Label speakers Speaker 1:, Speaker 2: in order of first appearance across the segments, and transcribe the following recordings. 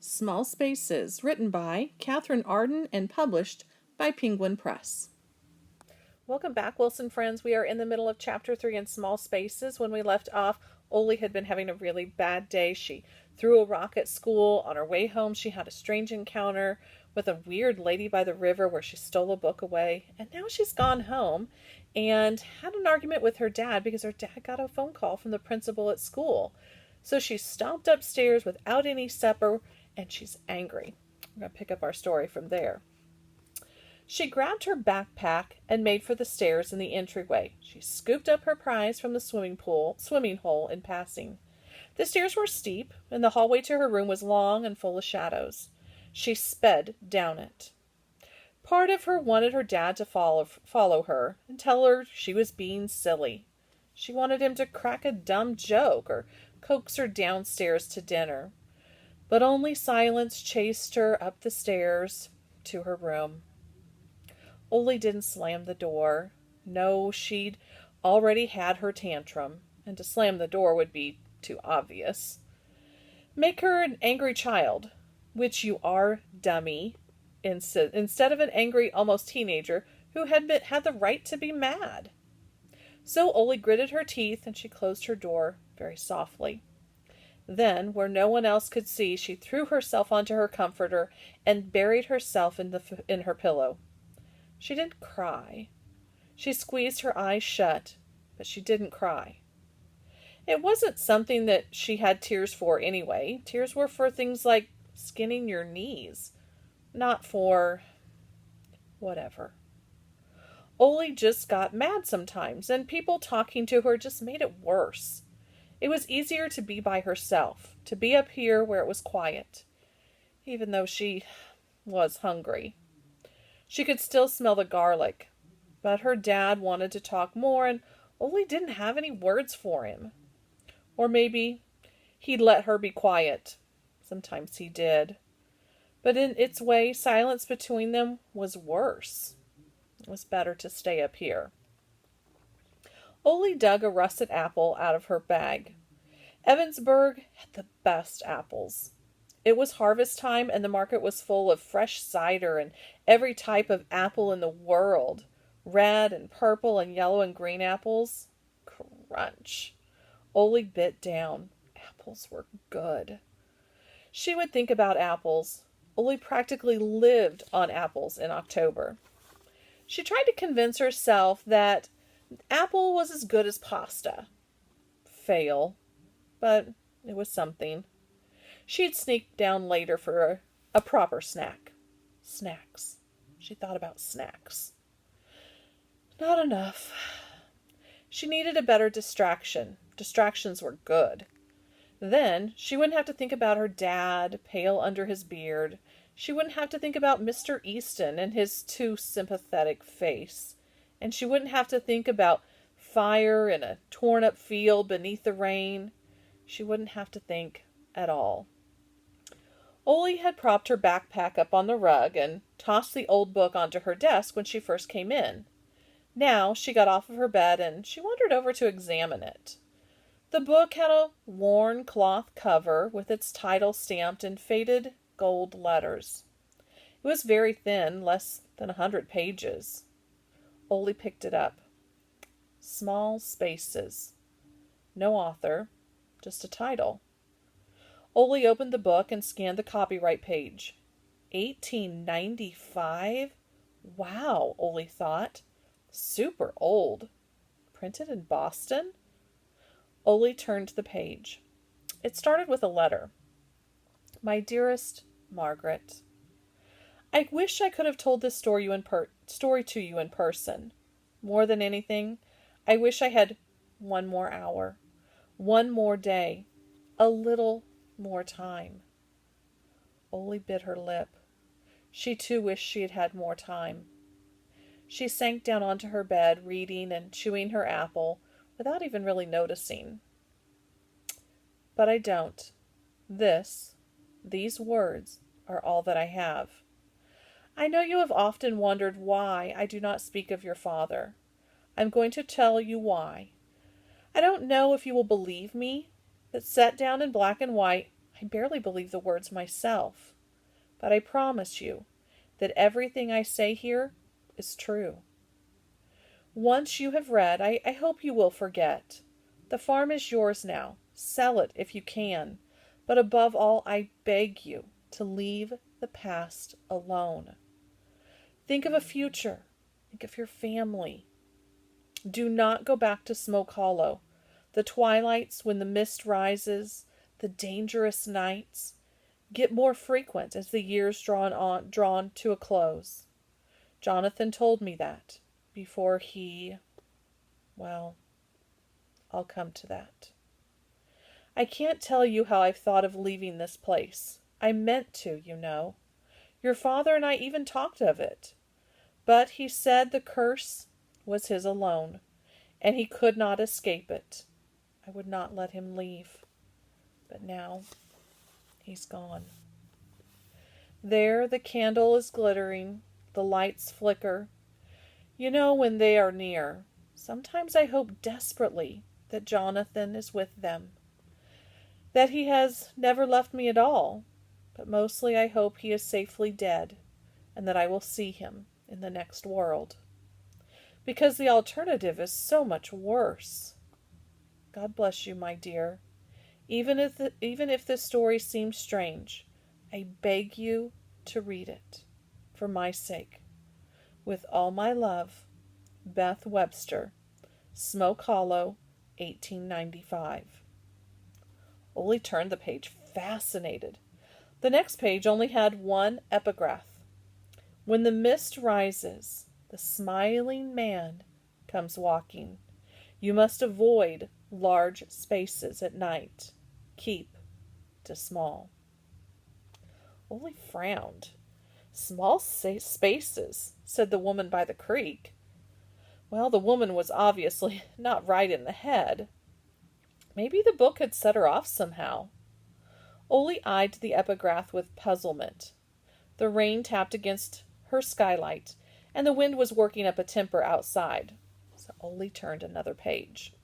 Speaker 1: Small Spaces, written by Katherine Arden and published by Penguin Press. Welcome back, Wilson friends. We are in the middle of Chapter 3 in Small Spaces. When we left off, Oli had been having a really bad day. She threw a rock at school. On her way home, she had a strange encounter with a weird lady by the river where she stole a book away. And now she's gone home and had an argument with her dad because her dad got a phone call from the principal at school. So she stomped upstairs without any supper, and she's angry. We're going to pick up our story from there. She grabbed her backpack and made for the stairs in the entryway. She scooped up her prize from the swimming hole in passing. The stairs were steep, and the hallway to her room was long and full of shadows. She sped down it. Part of her wanted her dad to follow her and tell her she was being silly. She wanted him to crack a dumb joke or coax her downstairs to dinner. But only silence chased her up the stairs to her room. Oli didn't slam the door. No, she'd already had her tantrum, and to slam the door would be too obvious. Make her an angry child, which you are, dummy, instead of an angry, almost teenager who had the right to be mad. So Oli gritted her teeth, and she closed her door very softly. Then, where no one else could see, she threw herself onto her comforter and buried herself in her pillow. She didn't cry. She squeezed her eyes shut, but she didn't cry. It wasn't something that she had tears for anyway. Tears were for things like skinning your knees, not for whatever. Oli just got mad sometimes, and people talking to her just made it worse. It was easier to be by herself, to be up here where it was quiet, even though she was hungry. She could still smell the garlic, but her dad wanted to talk more, and Oli didn't have any words for him. Or maybe he'd let her be quiet. Sometimes he did. But in its way, silence between them was worse. It was better to stay up here. Oli dug a russet apple out of her bag. Evansburg had the best apples. It was harvest time, and the market was full of fresh cider and every type of apple in the world. Red and purple and yellow and green apples. Crunch. Oli bit down. Apples were good. She would think about apples. Oli practically lived on apples in October. She tried to convince herself that apple was as good as pasta. Fail. But it was something. She'd sneak down later for a proper snack. Snacks. She thought about snacks. Not enough. She needed a better distraction. Distractions were good. Then she wouldn't have to think about her dad, pale under his beard. She wouldn't have to think about Mr. Easton and his too sympathetic face. And she wouldn't have to think about fire in a torn-up field beneath the rain. She wouldn't have to think at all. Oli had propped her backpack up on the rug and tossed the old book onto her desk when she first came in. Now she got off of her bed and she wandered over to examine it. The book had a worn cloth cover with its title stamped in faded gold letters. It was very thin, less than 100 pages. Oli picked it up. Small Spaces. No author, just a title. Oli opened the book and scanned the copyright page. 1895? Wow, Oli thought. Super old. Printed in Boston? Oli turned the page. It started with a letter. My dearest Margaret, I wish I could have told this story to you in person. More than anything, I wish I had one more hour, one more day, a little more time. Oli bit her lip. She too wished she had had more time. She sank down onto her bed, reading and chewing her apple, without even really noticing. But I don't. These words are all that I have. I know you have often wondered why I do not speak of your father. I'm going to tell you why. I don't know if you will believe me, but set down in black and white, I barely believe the words myself, but I promise you that everything I say here is true. Once you have read, I hope you will forget. The farm is yours now. Sell it if you can. But above all, I beg you to leave the past alone. Think of a future. Think of your family. Do not go back to Smoke Hollow. The twilights when the mist rises, the dangerous nights, get more frequent as the years drawn to a close. Jonathan told me that before well, I'll come to that. I can't tell you how I've thought of leaving this place. I meant to, you know. Your father and I even talked of it. But he said the curse was his alone, and he could not escape it. I would not let him leave. But now he's gone. There the candle is glittering, the lights flicker. You know when they are near. Sometimes I hope desperately that Jonathan is with them, that he has never left me at all, but mostly I hope he is safely dead, and that I will see him in the next world. Because the alternative is so much worse. God bless you, my dear. Even if this story seems strange, I beg you to read it, for my sake. With all my love, Beth Webster, Smoke Hollow, 1895. Ole turned the page, fascinated. The next page only had one epigraph. When the mist rises, the smiling man comes walking. You must avoid large spaces at night. Keep to small. Ole frowned. Small spaces, said the woman by the creek. Well, the woman was obviously not right in the head. Maybe the book had set her off somehow. Ole eyed the epigraph with puzzlement. The rain tapped against her skylight, and the wind was working up a temper outside. So Ole turned another page.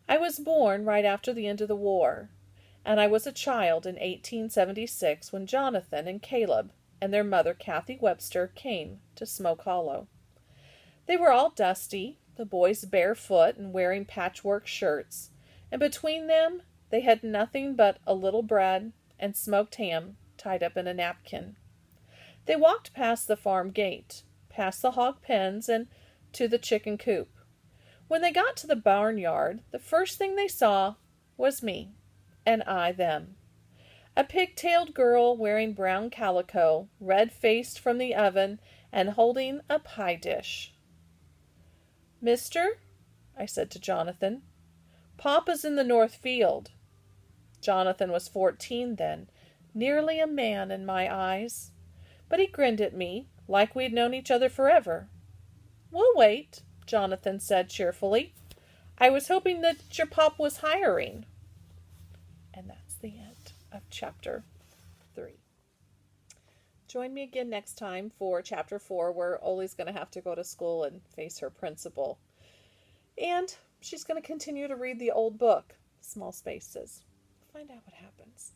Speaker 1: I was born right after the end of the war, and I was a child in 1876 when Jonathan and Caleb and their mother, Kathy Webster, came to Smoke Hollow. They were all dusty, the boys barefoot and wearing patchwork shirts, and between them they had nothing but a little bread and smoked ham tied up in a napkin. They walked past the farm gate, past the hog pens, and to the chicken coop. When they got to the barnyard, the first thing they saw was me, and I them. A pig-tailed girl wearing brown calico, red-faced from the oven, and holding a pie dish. "Mister," I said to Jonathan, "Papa's in the north field." Jonathan was 14 then, nearly a man in my eyes. But he grinned at me, like we'd known each other forever. "We'll wait," Jonathan said cheerfully. "I was hoping that your pop was hiring." And that's the end of chapter 3. Join me again next time for chapter 4, where Ole's going to have to go to school and face her principal. And she's going to continue to read the old book, Small Spaces. Find out what happens.